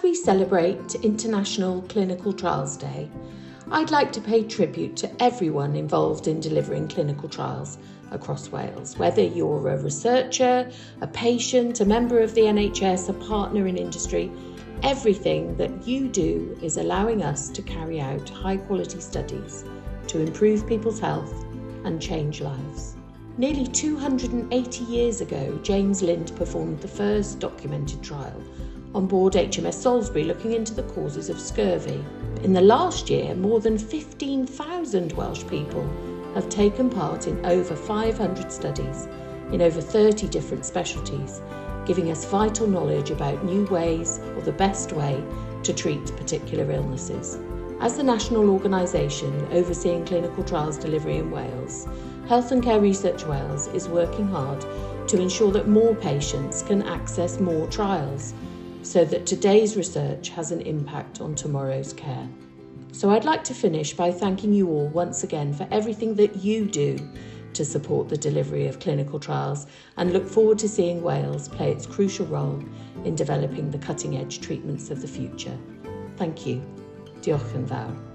we celebrate International Clinical Trials Day, I'd like to pay tribute to everyone involved in delivering clinical trials across Wales. Whether you're a researcher, a patient, a member of the NHS, a partner in industry, everything that you do is allowing us to carry out high-quality studies to improve people's health and change lives. Nearly 280 years ago, James Lind performed the first documented trial on board HMS Salisbury looking into the causes of scurvy. In the last year, more than 15,000 Welsh people have taken part in over 500 studies in over 30 different specialties, giving us vital knowledge about new ways or the best way to treat particular illnesses. As the national organisation overseeing clinical trials delivery in Wales, Health and Care Research Wales is working hard to ensure that more patients can access more trials, so that today's research has an impact on tomorrow's care. So I'd like to finish by thanking you all once again for everything that you do to support the delivery of clinical trials, and look forward to seeing Wales play its crucial role in developing the cutting-edge treatments of the future. Thank you. Diolch yn fawr.